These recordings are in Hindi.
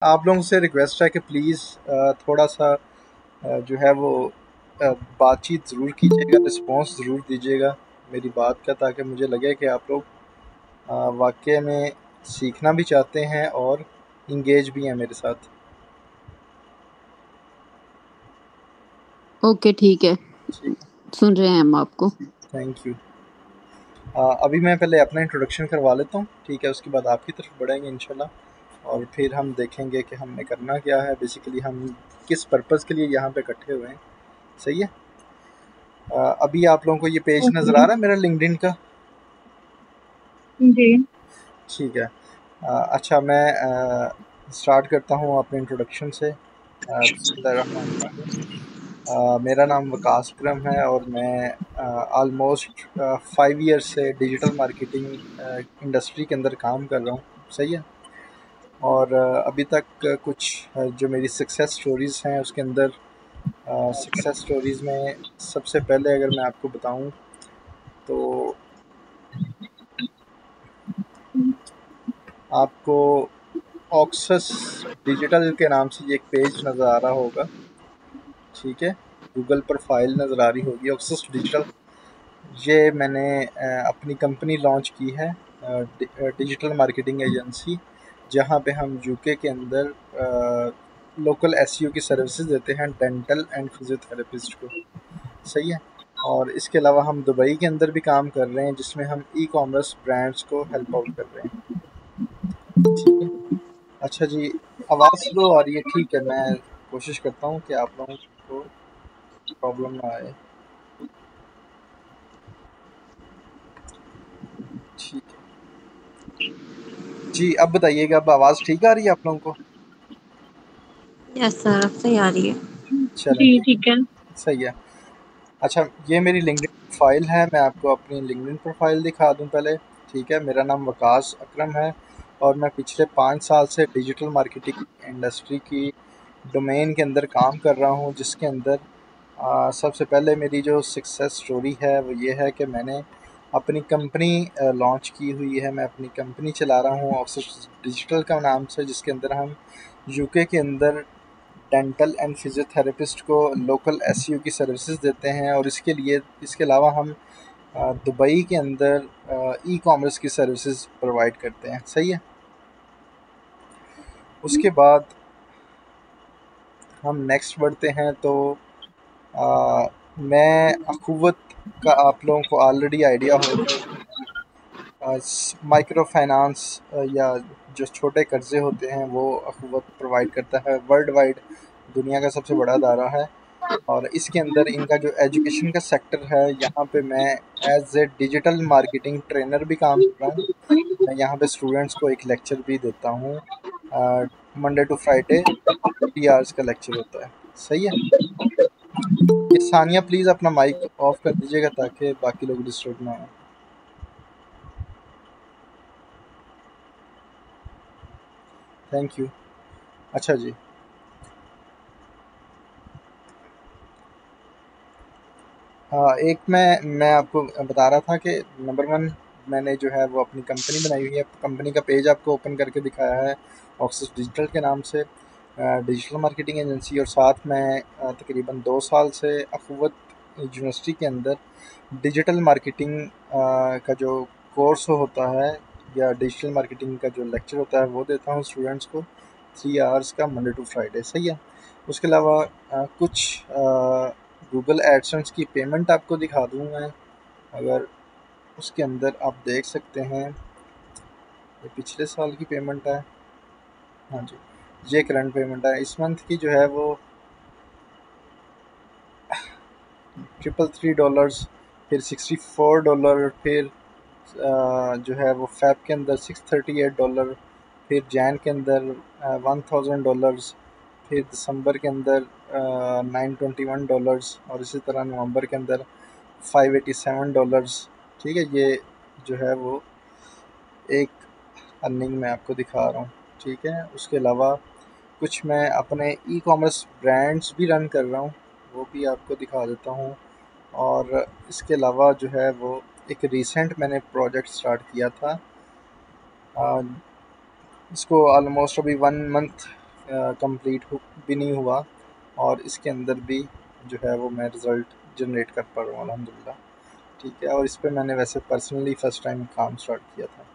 आप लोगों से रिक्वेस्ट है कि प्लीज़ थोड़ा सा जो है वो बातचीत ज़रूर कीजिएगा, रिस्पॉन्स ज़रूर दीजिएगा मेरी बात का, ताकि मुझे लगे कि आप लोग वाकई में सीखना भी चाहते हैं और इंगेज भी हैं मेरे साथ। ओके, ठीक है, ठीक है, सुन रहे हैं हम आपको। Thank you. अभी मैं पहले अपना इंट्रोडक्शन करवा लेता हूँ, ठीक है, उसके बाद आपकी तरफ बढ़ेंगे इंशाल्लाह, और फिर हम देखेंगे कि हमने करना क्या है, बेसिकली हम किस पर्पज़ के लिए यहाँ पे इकट्ठे हुए हैं। सही है। अभी आप लोगों को ये पेज नज़र ओके आ रहा है मेरा लिंक्डइन का? जी। ठीक है। अच्छा, मैं स्टार्ट करता हूँ अपने इंट्रोडक्शन से। बिस्मिल्लाहिर्रहमानिर्रहीम। मेरा नाम वकास अकरम है और मैं ऑलमोस्ट 5 ईयर से डिजिटल मार्केटिंग इंडस्ट्री के अंदर काम कर रहा हूँ। सही है। और अभी तक कुछ जो मेरी सक्सेस स्टोरीज़ हैं उसके अंदर, सक्सेस स्टोरीज़ में सबसे पहले अगर मैं आपको बताऊँ तो आपको ऑक्सस डिजिटल के नाम से ये एक पेज नज़र आ रहा होगा। ठीक है। गूगल पर फाइल नज़र आ रही होगी ऑक्सस डिजिटल। ये मैंने अपनी कंपनी लॉन्च की है, डिजिटल मार्केटिंग एजेंसी, जहाँ पे हम यूके के अंदर लोकल एसईओ की सर्विसेज देते हैं डेंटल एंड फिजियोथेरेपिस्ट को। सही है। और इसके अलावा हम दुबई के अंदर भी काम कर रहे हैं, जिसमें हम ई कॉमर्स ब्रांड्स को हेल्प आउट कर रहे हैं। ठीक है। अच्छा जी, आवाज़ स्लो आ रही है। ठीक है, मैं कोशिश करता हूँ कि आप लोगों को प्रॉब्लम ना आए। ठीक है जी, अब बताइएगा, अब आवाज़ ठीक आ रही है आप लोगों को? यस सर, अब सही आ रही है। चलें, जी ठीक ठीक है। है, सही है। अच्छा, ये मेरी लिंक्डइन प्रोफाइल है। मैं आपको अपनी लिंक्डइन प्रोफाइल दिखा दूं पहले। ठीक है। मेरा नाम वकास अकरम है और मैं पिछले 5 साल से डिजिटल मार्केटिंग इंडस्ट्री की डोमेन के अंदर काम कर रहा हूँ, जिसके अंदर सबसे पहले मेरी जो सक्सेस स्टोरी है वो ये है कि मैंने अपनी कंपनी लॉन्च की हुई है। मैं अपनी कंपनी चला रहा हूँ ऑक्सस डिजिटल का नाम से, जिसके अंदर हम यूके के अंदर डेंटल एंड फिजियोथेरेपिस्ट को लोकल एसईओ की सर्विसेज देते हैं। और इसके अलावा हम दुबई के अंदर ई कॉमर्स की सर्विसेज प्रोवाइड करते हैं। सही है। उसके बाद हम नेक्स्ट बढ़ते हैं तो मैं अखुवत का आप लोगों को ऑलरेडी आइडिया होगा। माइक्रो फाइनेंस या जो छोटे कर्जे होते हैं वो अखुवत प्रोवाइड करता है। वर्ल्ड वाइड दुनिया का सबसे बड़ा अदारा है। और इसके अंदर इनका जो एजुकेशन का सेक्टर है, यहाँ पे मैं as a digital marketing trainer भी काम कर रहा हूँ। मैं यहाँ पे स्टूडेंट्स को एक लेक्चर भी देता हूँ। मंडे टू फ्राइडे 3 आवर्स का लेक्चर होता है। सही है। ये सानिया प्लीज़ अपना माइक ऑफ कर दीजिएगा ताकि बाकी लोग डिस्टर्ब ना हो। Thank you. अच्छा जी, हाँ, एक मैं आपको बता रहा था कि नंबर वन, मैंने जो है वो अपनी कंपनी बनाई हुई है। कंपनी का पेज आपको ओपन करके दिखाया है ऑक्सिस डिजिटल के नाम से, डिजिटल मार्केटिंग एजेंसी। और साथ में तकरीबन 2 साल से अखुवत यूनिवर्सिटी के अंदर डिजिटल मार्केटिंग का जो कोर्स होता है या डिजिटल मार्केटिंग का जो लेक्चर होता है वो देता हूँ स्टूडेंट्स को, 3 आवर्स का, मंडे टू फ्राइडे। सही है। उसके अलावा कुछ गूगल एडसेंस की पेमेंट आपको दिखा दूँ मैं, अगर उसके अंदर आप देख सकते हैं। ये पिछले साल की पेमेंट है। हाँ जी, ये करंट पेमेंट है। इस मंथ की जो है वो $333, फिर $64, फिर जो है वो फैब के अंदर $638, फिर जैन के अंदर $1000, फिर दिसंबर के अंदर $921, और इसी तरह नवंबर के अंदर $587। ठीक है। ये जो है वो एक अर्निंग मैं आपको दिखा रहा हूँ। ठीक है। उसके अलावा कुछ मैं अपने ई कॉमर्स ब्रांड्स भी रन कर रहा हूँ, वो भी आपको दिखा देता हूँ। और इसके अलावा जो है वो एक रिसेंट मैंने प्रोजेक्ट स्टार्ट किया था। इसको ऑलमोस्ट अभी 1 मंथ कंप्लीट भी नहीं हुआ, और इसके अंदर भी जो है वो मैं रिज़ल्ट जनरेट कर पा रहा हूँ अल्हम्दुलिल्लाह। ठीक है, और इस पे मैंने वैसे पर्सनली फ़र्स्ट टाइम काम स्टार्ट किया था।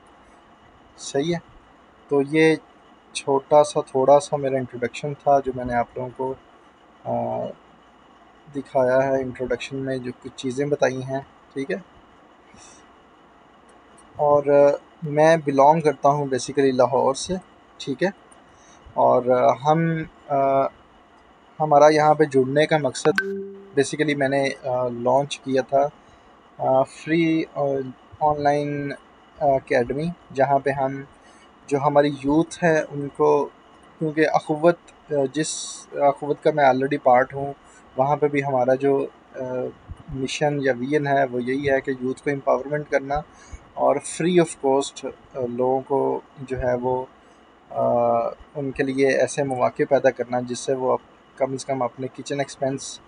सही है। तो ये छोटा सा थोड़ा सा मेरा इंट्रोडक्शन था जो मैंने आप लोगों को अ, दिखाया है। इंट्रोडक्शन में जो कुछ चीज़ें बताई हैं, ठीक है। और मैं बिलोंग करता हूँ बेसिकली लाहौर से, ठीक है। और हमारा यहाँ पे जुड़ने का मकसद बेसिकली मैंने लॉन्च किया था फ्री ऑनलाइन एकेडमी, जहाँ पे हम जो हमारी यूथ है उनको, क्योंकि अखुवत जिस अखुवत का मैं ऑलरेडी पार्ट हूँ, वहाँ पे भी हमारा जो मिशन या विजन है वो यही है कि यूथ को एम्पावरमेंट करना और फ्री ऑफ कॉस्ट लोगों को जो है वो उनके लिए ऐसे मौके पैदा करना जिससे वो कम से कम अपने किचन एक्सपेंस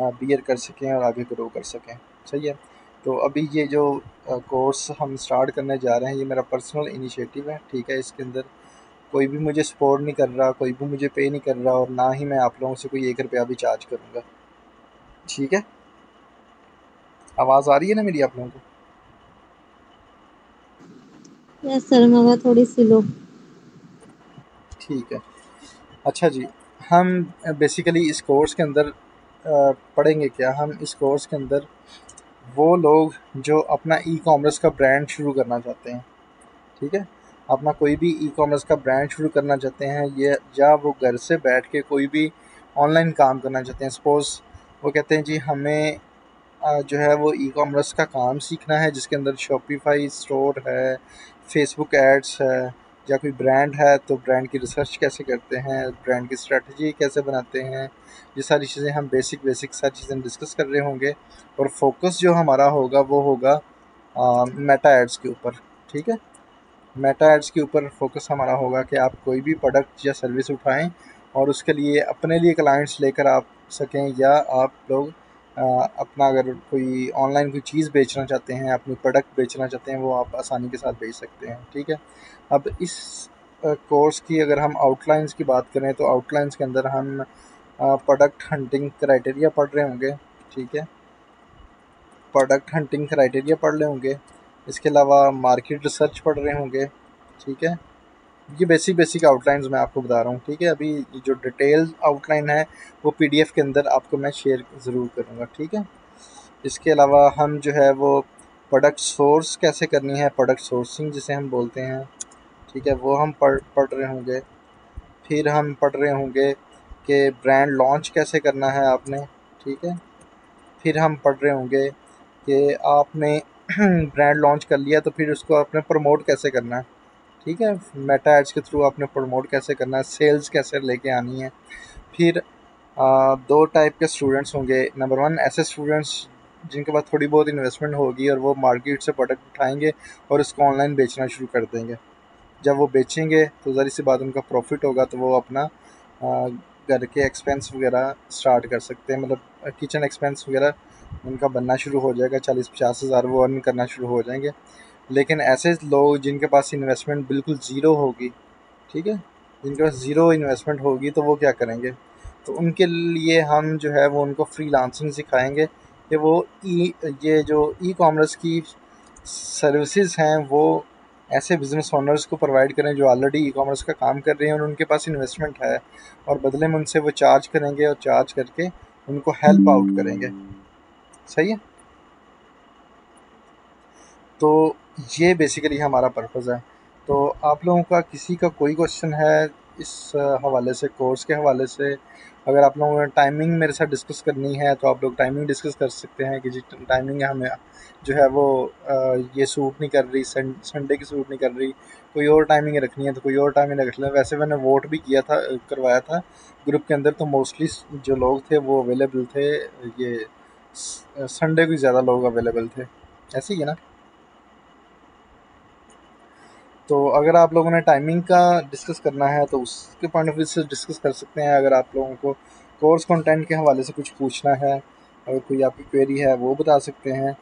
बियर कर सकें और आगे ग्रो कर सकें। सही है। तो अभी ये जो कोर्स हम स्टार्ट करने जा रहे हैं, ये मेरा पर्सनल इनिशिएटिव है, ठीक है। इसके अंदर कोई भी मुझे सपोर्ट नहीं कर रहा, कोई भी मुझे पे नहीं कर रहा, और ना ही मैं आप लोगों से कोई 1 रुपया भी चार्ज करूँगा। ठीक है। आवाज़ आ रही है ना मेरी आप लोगों को? यस सर, मगर थोड़ी सी लो। ठीक है। अच्छा जी, हम बेसिकली इस कोर्स के अंदर पढ़ेंगे क्या? हम इस कोर्स के अंदर वो लोग जो अपना ई कॉमर्स का ब्रांड शुरू करना चाहते हैं, ठीक है। अपना कोई भी ई कॉमर्स का ब्रांड शुरू करना चाहते हैं, ये या वो घर से बैठ के कोई भी ऑनलाइन काम करना चाहते हैं। सपोज़ वो कहते हैं जी हमें जो है वो ई कॉमर्स का काम सीखना है, जिसके अंदर शॉपिफाई स्टोर है, फेसबुक एड्स है, या कोई ब्रांड है तो ब्रांड की रिसर्च कैसे करते हैं, ब्रांड की स्ट्रेटजी कैसे बनाते हैं। ये सारी चीज़ें हम बेसिक बेसिक सारी चीज़ें डिस्कस कर रहे होंगे, और फोकस जो हमारा होगा वो होगा मेटा एड्स के ऊपर, ठीक है। मेटा एड्स के ऊपर फोकस हमारा होगा कि आप कोई भी प्रोडक्ट या सर्विस उठाएं और उसके लिए अपने लिए क्लाइंट्स लेकर आप सकें, या आप लोग अपना अगर कोई ऑनलाइन कोई चीज़ बेचना चाहते हैं, अपनी प्रोडक्ट बेचना चाहते हैं, वो आप आसानी के साथ बेच सकते हैं, ठीक है। अब इस कोर्स की अगर हम आउटलाइंस की बात करें तो आउटलाइंस के अंदर हम प्रोडक्ट हंटिंग क्राइटेरिया पढ़ रहे होंगे, ठीक है। प्रोडक्ट हंटिंग क्राइटेरिया पढ़ रहे होंगे, इसके अलावा मार्केट रिसर्च पढ़ रहे होंगे, ठीक है। ये बेसिक बेसिक आउटलाइंस मैं आपको बता रहा हूँ, ठीक है। अभी जो डिटेल आउटलाइन है वो पीडीएफ के अंदर आपको मैं शेयर ज़रूर करूँगा, ठीक है। इसके अलावा हम जो है वो प्रोडक्ट सोर्स कैसे करनी है, प्रोडक्ट सोर्सिंग जिसे हम बोलते हैं, ठीक है, वो हम पढ़ रहे होंगे। फिर हम पढ़ रहे होंगे कि ब्रांड लॉन्च कैसे करना है आपने, ठीक है। फिर हम पढ़ रहे होंगे कि आपने ब्रांड लॉन्च कर लिया तो फिर उसको आपने प्रमोट कैसे करना है, ठीक है। मेटा एड्स के थ्रू आपने प्रमोट कैसे करना है, सेल्स कैसे लेके आनी है। फिर 2 टाइप के स्टूडेंट्स होंगे। नंबर 1 ऐसे स्टूडेंट्स जिनके पास थोड़ी बहुत इन्वेस्टमेंट होगी और वो मार्केट से प्रोडक्ट उठाएंगे और उसको ऑनलाइन बेचना शुरू कर देंगे। जब वो बेचेंगे तो ज़ाहिर सी बात उनका प्रॉफिट होगा, तो वो अपना घर के एक्सपेंस वगैरह स्टार्ट कर सकते हैं, मतलब किचन एक्सपेंस वगैरह उनका बनना शुरू हो जाएगा। 40-50 हज़ार वो अर्न करना शुरू हो जाएंगे। लेकिन ऐसे लोग जिनके पास इन्वेस्टमेंट बिल्कुल ज़ीरो होगी, ठीक है, जिनके पास ज़ीरो इन्वेस्टमेंट होगी, तो वो क्या करेंगे? तो उनके लिए हम जो है वो उनको फ्रीलांसिंग सिखाएंगे कि वो ये जो ई कॉमर्स की सर्विसेज हैं वो ऐसे बिजनेस ओनर्स को प्रोवाइड करें जो ऑलरेडी ई कॉमर्स का काम कर रहे हैं और उनके पास इन्वेस्टमेंट है, और बदले में उनसे वो चार्ज करेंगे और चार्ज करके उनको हेल्प आउट करेंगे। सही है। तो ये बेसिकली हमारा पर्पज़ है। तो आप लोगों का किसी का कोई क्वेश्चन है इस हवाले से, कोर्स के हवाले से? अगर आप लोगों ने टाइमिंग मेरे साथ डिस्कस करनी है तो आप लोग टाइमिंग डिस्कस कर सकते हैं कि जी टाइमिंग हमें जो है वो ये सूट नहीं कर रही, संडे की सूट नहीं कर रही, कोई और टाइमिंग रखनी है तो कोई और टाइमिंग रख लें। वैसे मैंने वोट भी किया था, करवाया था ग्रुप के अंदर, तो मोस्टली जो लोग थे वो अवेलेबल थे, ये संडे को ज़्यादा लोग अवेलेबल थे। ऐसे ही है ना। तो अगर आप लोगों ने टाइमिंग का डिस्कस करना है तो उसके पॉइंट ऑफ व्यू से डिस्कस कर सकते हैं। अगर आप लोगों को कोर्स कंटेंट के हवाले से कुछ पूछना है, अगर कोई आपकी क्वेरी है वो बता सकते हैं,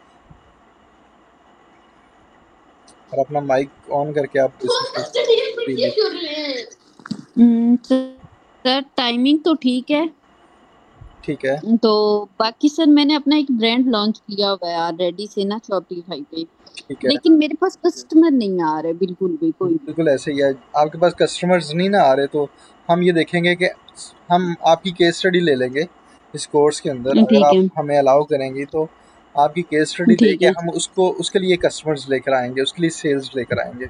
और अपना माइक ऑन करके आप डिस्कस कर सकते हैं फ्रीली। सर टाइमिंग तो ठीक है। ठीक है। तो बाकी सर मैंने अपना एक ब्रांड लॉन्च किया हुआ है ऑलरेडी से ना शॉपिफाई पे, ठीक है। लेकिन मेरे पास कस्टमर नहीं आ रहे बिल्कुल भी, कोई भी। बिल्कुल ऐसे ही है। आपके पास कस्टमर्स नहीं ना आ रहे, तो हम ये देखेंगे कि हम आपकी केस स्टडी ले लेंगे इस कोर्स के अंदर, अगर ठीक आप है। हमें अलाउ करेंगी तो आपकी केस स्टडी ठीक लेके है। हम उसको उसके लिए कस्टमर्स लेकर आएंगे, उसके लिए सेल्स लेकर आएंगे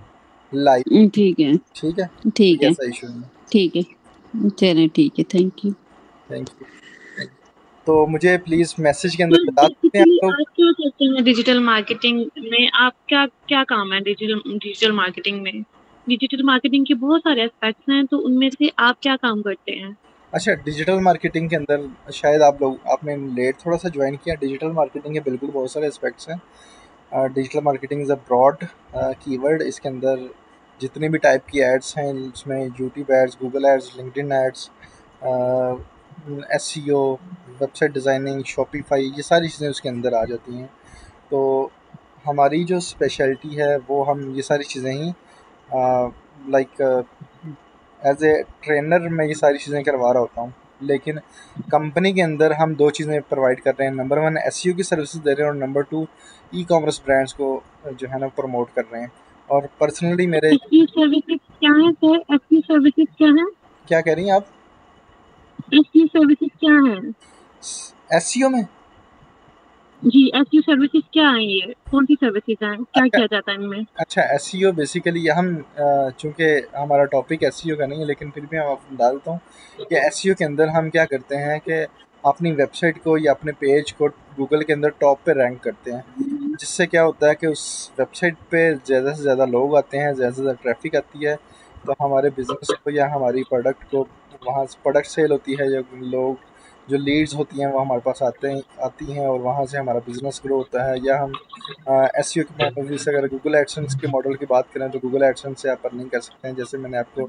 लाइव। ठीक है। ठीक है, ठीक कोई है। ऐसा इशू नहीं। ठीक है। चलिए ठीक है, थैंक यू। Thank you. तो मुझे प्लीज़ मैसेज के अंदर तो बता सकते हैं बेसिकली आप लोग। आप क्या करते हैं डिजिटल मार्केटिंग में? आप क्या क्या काम है डिजिटल डिजिटल मार्केटिंग में? डिजिटल मार्केटिंग के बहुत सारे एस्पेक्ट्स हैं, तो उनमें से आप क्या काम करते हैं? अच्छा, डिजिटल मार्केटिंग के अंदर शायद आपने लेट थोड़ा सा ज्वाइन किया। डिजिटल मार्केटिंग के बिल्कुल बहुत सारे एस्पेक्ट्स हैं। Digital marketing is a broad keyword. इसके अंदर जितनी भी टाइप की एड्स हैं, उसमें YouTube ads, Google ads, LinkedIn ads, SEO, website designing, Shopify, ये सारी चीज़ें उसके अंदर आ जाती हैं। तो हमारी जो स्पेशलिटी है वो हम ये सारी चीज़ें ही लाइक एज ए ट्रेनर मैं ये सारी चीज़ें करवा रहा होता हूँ। लेकिन कंपनी के अंदर हम दो चीज़ें प्रोवाइड कर रहे हैं। नंबर वन एसईओ की सर्विसेज दे रहे हैं, और number two e commerce brands को जो है ना प्रमोट कर रहे हैं। और पर्सनली मेरे एसईओ सर्विसेज क्या है सर? एसईओ सर्विसेज क्या है? क्या कह रही हैं आप? एसईओ सर्विसेज क्या है? एसईओ में जी, एसईओ सर्विसेज क्या है? ये कौन सी सर्विसेज हैं? क्या अच्छा किया जाता है इनमें? अच्छा, एसईओ बेसिकली हम चूँकि हमारा टॉपिक एसईओ का नहीं है, लेकिन फिर भी हम आपको बता देता हूँ कि एसईओ के अंदर हम क्या करते हैं कि अपनी वेबसाइट को या अपने पेज को गूगल के अंदर टॉप पे रैंक करते हैं। जिससे क्या होता है कि उस वेबसाइट पे ज़्यादा से ज़्यादा लोग आते हैं, ज़्यादा से ज़्यादा ट्रैफिक आती है, तो हमारे बिज़नेस को या हमारी प्रोडक्ट को वहाँ से प्रोडक्ट सेल होती है, या लोग जो लीड्स होती हैं वो हमारे पास आती हैं, और वहाँ से हमारा बिज़नेस ग्रो होता है। या हम एसईओ के पॉइंट ऑफ व्यू से अगर गूगल एडसेंस के मॉडल की बात करें, तो गूगल एडसेंस से आप अर्निंग कर सकते हैं, जैसे मैंने आपको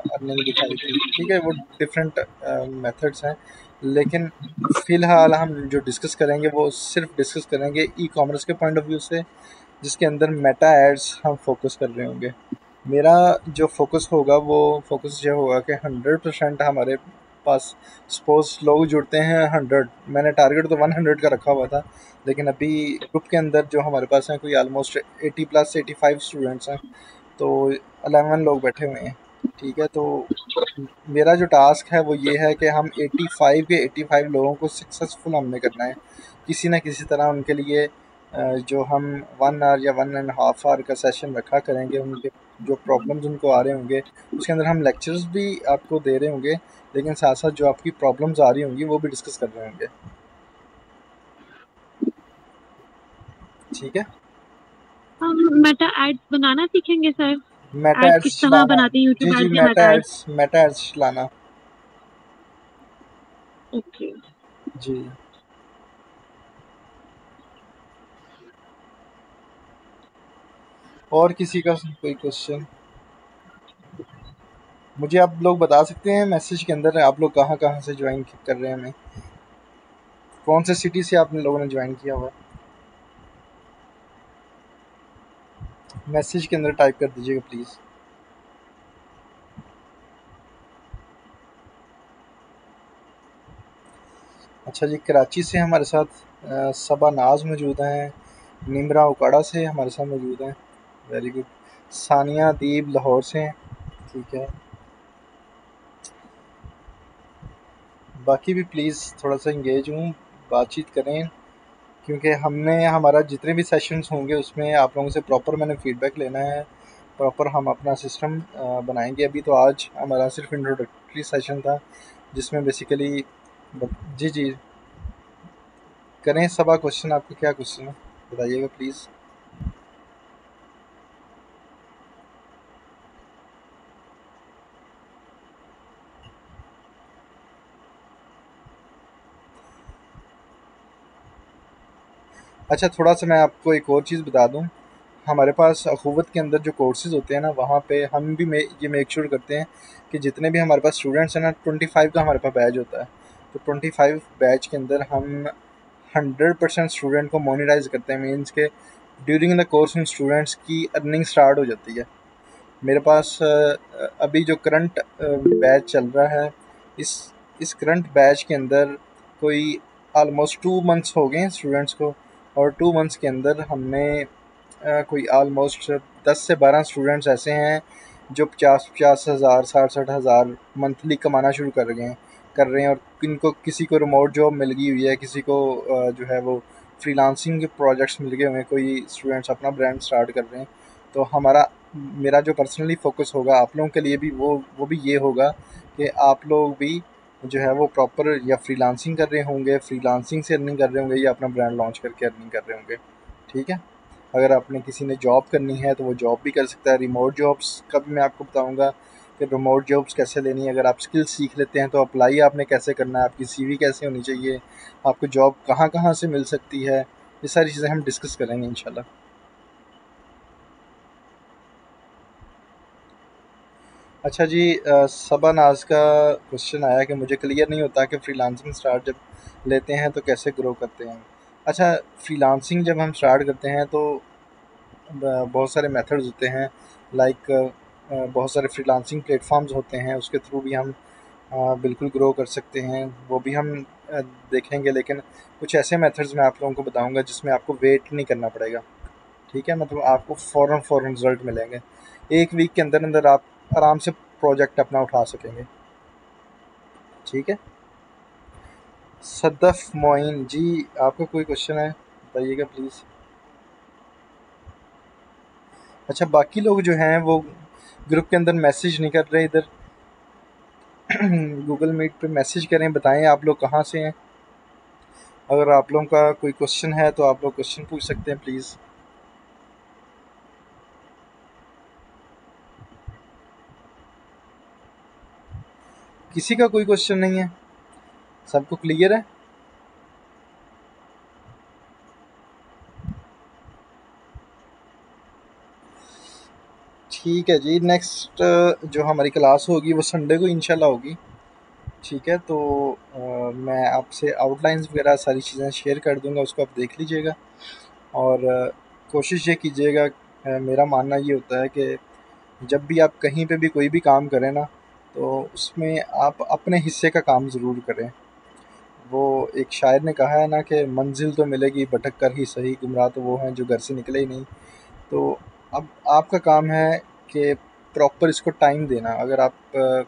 अर्निंग दिखाई थी। ठीक है, वो डिफरेंट मेथड्स हैं। लेकिन फ़िलहाल हम जो डिस्कस करेंगे वो सिर्फ डिस्कस करेंगे ई कॉमर्स के पॉइंट ऑफ व्यू से, जिसके अंदर मेटा एड्स हम फोकस कर रहे होंगे। मेरा जो फोकस होगा वो फोकस ये होगा कि 100% हमारे पास सपोज लोग जुड़ते हैं 100। मैंने टारगेट तो 100 का रखा हुआ था, लेकिन अभी ग्रुप के अंदर जो हमारे पास हैं कोई ऑलमोस्ट 80 प्लस 85 स्टूडेंट्स हैं, तो 11 लोग बैठे हुए हैं। ठीक है, तो मेरा जो टास्क है वो ये है कि हम 85 के 85 लोगों को सक्सेसफुल हमने करना है किसी ना किसी तरह। उनके लिए जो हम 1 आवर या 1.5 आवर का सेशन रखा करेंगे, उनके जो प्रॉब्लम्स उनको आ रहे होंगे उसके अंदर हम लेक्चर्स भी आपको दे रहे होंगे, लेकिन साथ साथ जो आपकी प्रॉब्लम्स आ रही होंगी वो भी डिस्कस कर रहे होंगे। ठीक है। हम मेटा एड्स बनाना सीखेंगे सर। मेटा एड्स एड्स किस तरह चलाना। बनाते हैं? जी यूट्यूब जी, एड्स या मेटा एड्स? मेटा एड्स चलाना। ओके। जी। और किसी का कोई क्वेश्चन मुझे आप लोग बता सकते हैं मैसेज के अंदर, आप लोग कहाँ कहाँ से ज्वाइन कर रहे हैं हमें, कौन से सिटी से आप लोगों ने ज्वाइन किया हुआ है? मैसेज के अंदर टाइप कर दीजिएगा प्लीज़। अच्छा जी, कराची से हमारे साथ सबा नाज मौजूद हैं। निमरा उकाड़ा से हमारे साथ मौजूद हैं। Very good. सानिया दीब लाहौर से हैं। ठीक है। बाकी भी प्लीज़ थोड़ा सा इंगेज हूँ, बातचीत करें, क्योंकि हमने हमारा जितने भी सेशंस होंगे उसमें आप लोगों से प्रॉपर मैंने फ़ीडबैक लेना है। प्रॉपर हम अपना सिस्टम बनाएंगे। अभी तो आज हमारा सिर्फ इंट्रोडक्टरी सेशन था, जिसमें बेसिकली जी जी करें। सबा क्वेश्चन आपका क्या क्वेश्चन है, बताइएगा प्लीज़। अच्छा, थोड़ा सा मैं आपको एक और चीज़ बता दूं। हमारे पास अखुवत के अंदर जो कोर्सेज़ होते हैं ना, वहाँ पे हम भी ये मेक श्योर करते हैं कि जितने भी हमारे पास स्टूडेंट्स हैं ना, 25 का हमारे पास बैच होता है। तो 25 बैच के अंदर हम 100% स्टूडेंट को मोनेटाइज करते हैं। मीन्स के ड्यूरिंग द कोर्स उन स्टूडेंट्स की अर्निंग स्टार्ट हो जाती है। मेरे पास अभी जो करंट बैच चल रहा है, इस करंट बैच के अंदर कोई ऑलमोस्ट 2 मंथ्स हो गए हैं स्टूडेंट्स को, और 2 मंथ्स के अंदर हमने कोई ऑलमोस्ट 10 से 12 स्टूडेंट्स ऐसे हैं जो 50 हज़ार 60 हज़ार मंथली कमाना शुरू कर रहे हैं, और किसी को रिमोट जॉब मिल गई हुई है, किसी को जो है वो फ्रीलांसिंग के प्रोजेक्ट्स मिल गए हुए हैं, कोई स्टूडेंट्स अपना ब्रांड स्टार्ट कर रहे हैं। तो मेरा जो पर्सनली फ़ोकस होगा आप लोगों के लिए भी वो भी ये होगा कि आप लोग भी जो है वो प्रॉपर या फ्रीलांसिंग कर रहे होंगे, फ्रीलांसिंग से अर्निंग कर रहे होंगे, या अपना ब्रांड लॉन्च करके अर्निंग कर रहे होंगे। ठीक है, अगर आपने किसी ने जॉब करनी है तो वो जॉब भी कर सकता है। रिमोट जॉब्स का भी मैं आपको बताऊंगा कि रिमोट जॉब्स कैसे लेनी है। अगर आप स्किल सीख लेते हैं तो अप्लाई आपने कैसे करना है, आपकी सीवी कैसे होनी चाहिए, आपको जॉब कहाँ कहाँ से मिल सकती है, ये सारी चीज़ें हम डिस्कस करेंगे इंशाल्लाह। अच्छा जी, सबा नाज का क्वेश्चन आया कि मुझे क्लियर नहीं होता कि फ्रीलांसिंग स्टार्ट जब लेते हैं तो कैसे ग्रो करते हैं। अच्छा, फ्रीलांसिंग जब हम स्टार्ट करते हैं तो बहुत सारे मेथड्स होते हैं, लाइक बहुत सारे फ्रीलांसिंग प्लेटफॉर्म्स होते हैं, उसके थ्रू भी हम बिल्कुल ग्रो कर सकते हैं, वो भी हम देखेंगे। लेकिन कुछ ऐसे मेथड्स मैं आप लोगों को बताऊंगा जिसमें आपको वेट नहीं करना पड़ेगा। ठीक है, मतलब आपको फ़ौरन रिजल्ट मिलेंगे, 1 वीक के अंदर अंदर आप आराम से प्रोजेक्ट अपना उठा सकेंगे। ठीक है, सदफ मोइन जी, आपका कोई क्वेश्चन है बताइएगा प्लीज़। अच्छा, बाकी लोग जो हैं वो ग्रुप के अंदर मैसेज नहीं कर रहे, इधर गूगल मीट पे मैसेज करें, बताएं आप लोग कहाँ से हैं। अगर आप लोगों का कोई क्वेश्चन है तो आप लोग क्वेश्चन पूछ सकते हैं प्लीज़। किसी का कोई क्वेश्चन नहीं है, सबको क्लियर है। ठीक है जी, नेक्स्ट जो हमारी क्लास होगी वो संडे को इंशाल्लाह होगी। ठीक है, तो मैं आपसे आउटलाइंस वगैरह सारी चीज़ें शेयर कर दूंगा, उसको आप देख लीजिएगा। और कोशिश ये कीजिएगा, मेरा मानना ये होता है कि जब भी आप कहीं पे भी कोई भी काम करें ना, तो उसमें आप अपने हिस्से का काम ज़रूर करें। वो एक शायर ने कहा है ना कि मंजिल तो मिलेगी भटक कर ही सही, गुमराह तो वो हैं जो घर से निकले ही नहीं। तो अब आपका काम है कि प्रॉपर इसको टाइम देना। अगर आप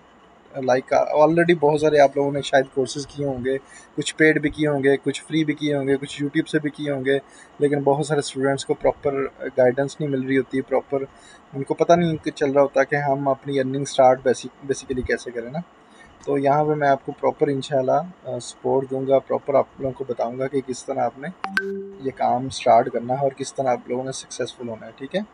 लाइक ऑलरेडी बहुत सारे आप लोगों ने शायद कोर्सेज़ किए होंगे, कुछ पेड भी किए होंगे, कुछ फ्री भी किए होंगे, कुछ यूट्यूब से भी किए होंगे, लेकिन बहुत सारे स्टूडेंट्स को प्रॉपर गाइडेंस नहीं मिल रही होती, प्रॉपर उनको पता नहीं कि चल रहा होता कि हम अपनी अर्निंग स्टार्ट बेसिकली कैसे करें ना। तो यहाँ पे मैं आपको प्रॉपर इंशाल्लाह सपोर्ट दूंगा, प्रॉपर आप लोगों को बताऊंगा कि किस तरह आपने ये काम स्टार्ट करना है और किस तरह आप लोगों ने सक्सेसफुल होना है। ठीक है,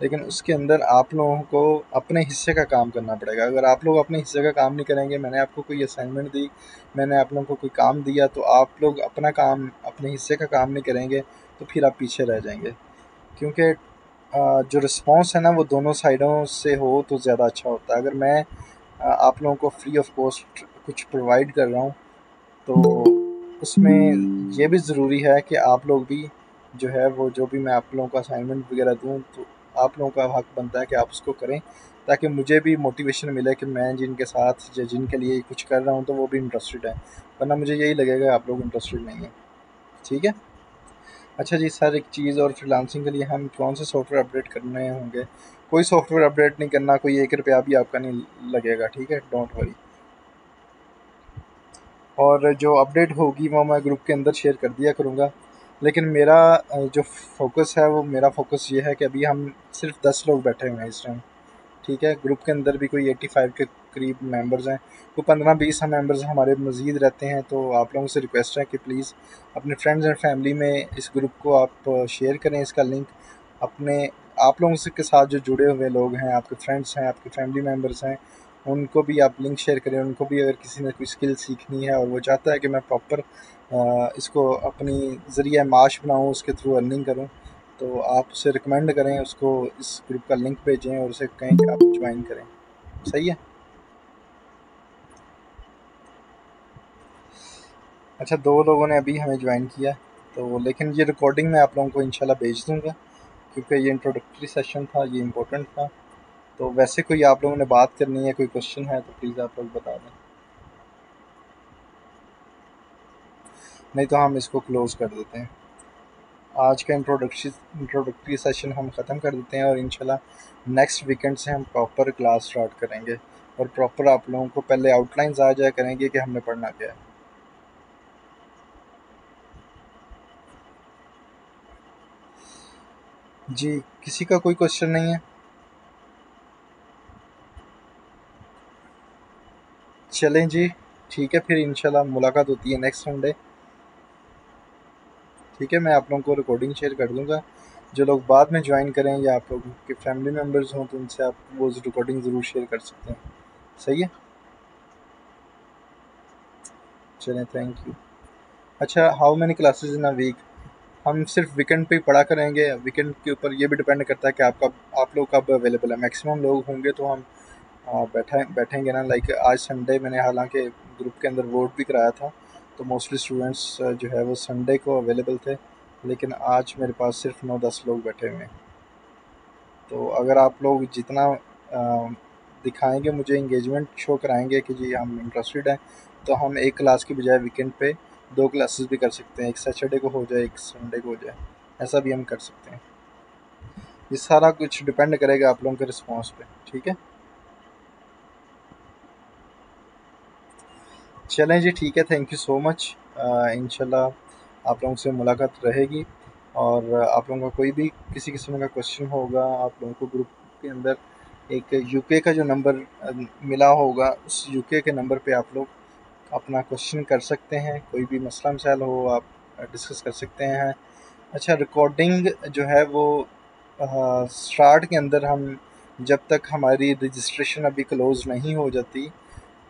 लेकिन उसके अंदर आप लोगों को अपने हिस्से का काम करना पड़ेगा। अगर आप लोग अपने हिस्से का काम नहीं करेंगे, मैंने आपको कोई असाइनमेंट दी, मैंने आप लोगों को कोई काम दिया, तो आप लोग अपना काम, अपने हिस्से का काम नहीं करेंगे तो फिर आप पीछे रह जाएंगे। क्योंकि जो रिस्पॉन्स है ना वो दोनों साइडों से हो तो ज़्यादा अच्छा होता है। अगर मैं आप लोगों को फ्री ऑफ कॉस्ट कुछ प्रोवाइड कर रहा हूँ, तो उसमें ये भी ज़रूरी है कि आप लोग भी जो है वो, जो भी मैं आप लोगों को असाइनमेंट वगैरह दूँ, तो आप लोगों का हक बनता है कि आप उसको करें, ताकि मुझे भी मोटिवेशन मिले कि मैं जिनके साथ या जिनके लिए कुछ कर रहा हूँ तो वो भी इंटरेस्टेड है, वरना मुझे यही लगेगा आप लोग इंटरेस्टेड नहीं हैं। ठीक है, अच्छा जी, सर एक चीज़ और, फ्रीलांसिंग के लिए हम कौन से सॉफ्टवेयर अपडेट करने होंगे? कोई सॉफ्टवेयर अपडेट नहीं करना, कोई 1 रुपया भी आपका नहीं लगेगा। ठीक है, डोंट वरी। और जो अपडेट होगी वो मैं ग्रुप के अंदर शेयर कर दिया करूँगा। लेकिन मेरा जो फोकस है वो, मेरा फोकस ये है कि अभी हम सिर्फ 10 लोग बैठे हुए हैं इस टाइम। ठीक है, ग्रुप के अंदर भी कोई 85 के करीब मेंबर्स हैं, तो 15-20 मेंबर्स हमारे मज़ीद रहते हैं। तो आप लोगों से रिक्वेस्ट है कि प्लीज़ अपने फ्रेंड्स एंड फैमिली में इस ग्रुप को आप शेयर करें, इसका लिंक अपने, आप लोगों से के साथ जो जुड़े हुए लोग हैं, आपके फ्रेंड्स हैं, आपके फैमिली मेम्बर्स हैं, उनको भी आप लिंक शेयर करें। उनको भी अगर किसी ने कोई स्किल सीखनी है और वो चाहता है कि मैं प्रॉपर इसको अपनी ज़रिया माश बनाऊँ, उसके थ्रू अर्निंग करूँ, तो आप उसे रिकमेंड करें, उसको इस ग्रुप का लिंक भेजें और उसे कहें कि आप ज्वाइन करें। सही है। अच्छा, 2 लोगों ने अभी हमें ज्वाइन किया, तो लेकिन ये रिकॉर्डिंग मैं आप लोगों को इंशाल्लाह भेज दूँगा, क्योंकि ये इंट्रोडक्टरी सेशन था, ये इम्पोर्टेंट था। तो वैसे कोई आप लोगों ने बात करनी है, कोई क्वेश्चन है तो प्लीज़ आप लोग बता दें, नहीं तो हम इसको क्लोज़ कर देते हैं। आज का इंट्रोडक्टरी सेशन हम ख़त्म कर देते हैं और इंशाल्लाह नेक्स्ट वीकेंड से हम प्रॉपर क्लास स्टार्ट करेंगे और प्रॉपर आप लोगों को पहले आउटलाइंस आ जाया करेंगे कि हमने पढ़ना क्या है। जी, किसी का कोई क्वेश्चन नहीं है? चलें जी, ठीक है, फिर इंशाल्लाह मुलाकात होती है नेक्स्ट संडे। ठीक है, मैं आप लोगों को रिकॉर्डिंग शेयर कर दूंगा। जो लोग बाद में ज्वाइन करें या आप लोगों के फैमिली मेम्बर्स हों तो उनसे आप वो रिकॉर्डिंग ज़रूर शेयर कर सकते हैं। सही है, चलें, थैंक यू। अच्छा, how many classes in a week? हम सिर्फ वीकेंड पे ही पढ़ा करेंगे। वीकेंड के ऊपर ये भी डिपेंड करता है कि आप लोग कब अवेलेबल है। मैक्सिमम लोग होंगे तो हम बैठेंगे ना। लाइक आज संडे मैंने हालांकि ग्रुप के अंदर वोट भी कराया था, तो मोस्टली स्टूडेंट्स जो है वो संडे को अवेलेबल थे, लेकिन आज मेरे पास सिर्फ 9-10 लोग बैठे हुए हैं। तो अगर आप लोग जितना दिखाएंगे, मुझे इंगेजमेंट शो कराएंगे कि जी हम इंटरेस्टेड हैं, तो हम एक क्लास की बजाय वीकेंड पे 2 क्लासेस भी कर सकते हैं। एक सैटरडे को हो जाए, एक संडे को हो जाए, ऐसा भी हम कर सकते हैं। ये सारा कुछ डिपेंड करेगा आप लोगों के रिस्पॉन्स पे। ठीक है, चलें जी, ठीक है, थैंक यू सो मच। इंशाल्लाह आप लोगों से मुलाकात रहेगी और आप लोगों का कोई भी किसी किस्म का क्वेश्चन होगा, आप लोगों को ग्रुप के अंदर एक यूके का जो नंबर मिला होगा, उस यूके के नंबर पे आप लोग अपना क्वेश्चन कर सकते हैं। कोई भी मसला मसाइल हो आप डिस्कस कर सकते हैं। अच्छा, रिकॉर्डिंग जो है वो स्टार्ट के अंदर हम जब तक हमारी रजिस्ट्रेशन अभी क्लोज़ नहीं हो जाती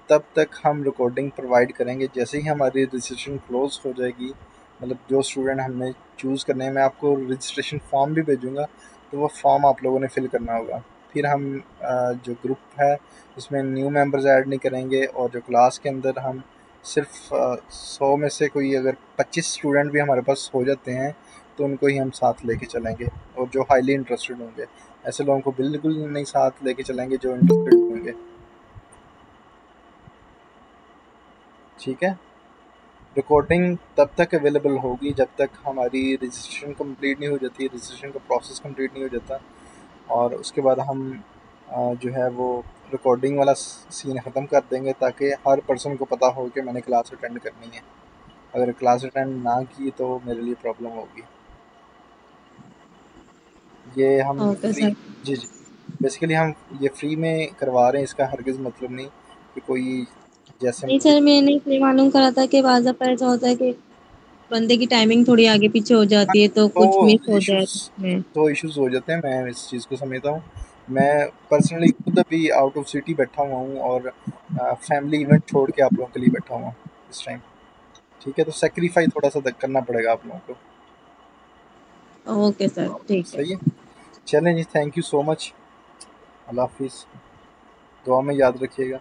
तब तक हम रिकॉर्डिंग प्रोवाइड करेंगे। जैसे ही हमारी रजिस्ट्रेशन क्लोज़ हो जाएगी, मतलब जो स्टूडेंट हमने चूज़ करने हैं, मैं आपको रजिस्ट्रेशन फॉर्म भी भेजूँगा, तो वो फॉर्म आप लोगों ने फ़िल करना होगा। फिर हम जो ग्रुप है उसमें न्यू मेंबर्स ऐड नहीं करेंगे और जो क्लास के अंदर हम सिर्फ 100 में से कोई अगर 25 स्टूडेंट भी हमारे पास हो जाते हैं तो उनको ही हम साथ लेके चलेंगे, और जो हाईली इंटरेस्टेड होंगे। ऐसे लोगों को बिल्कुल नहीं साथ लेके चलेंगे जो इंटरेस्टेड होंगे। ठीक है, रिकॉर्डिंग तब तक अवेलेबल होगी जब तक हमारी रजिस्ट्रेशन कंप्लीट नहीं हो जाती, रजिस्ट्रेशन का प्रोसेस कंप्लीट नहीं हो जाता, और उसके बाद हम जो है वो रिकॉर्डिंग वाला सीन ख़त्म कर देंगे ताकि हर पर्सन को पता हो कि मैंने क्लास अटेंड करनी है। अगर क्लास अटेंड ना की तो मेरे लिए प्रॉब्लम होगी। ये हम ओके फ्री, सर। जी जी, बेसिकली हम ये फ्री में करवा रहे हैं, इसका हरगिज़ मतलब नहीं कि कोई जैसे नहीं मर्जी। सर, मैंने इसलिए मालूम करा था कि बाज़ दफ़ा ऐसा होता है कि बंदे की टाइमिंग थोड़ी आगे पीछे हो जाती है तो तो कुछ मिस हो जाए इश्यूज तो उसमें। तो इश्यूज हो जाते हैं, मैं इस चीज़ को समझता हूँ। मैं पर्सनली खुद अभी आउट ऑफ सिटी बैठा हुआ हूँ और फैमिली इवेंट छोड़ के आप लोगों के लिए बैठा हुआ हूँ इस टाइम। ठीक है, तो सेक्रीफाई थोड़ा सा करना पड़ेगा आप लोगों को। ओके सर, ठीक है। सही है, चलें जी, थैंक यू सो मच। अल्लाह हाफिज़, दुआ में याद रखिएगा।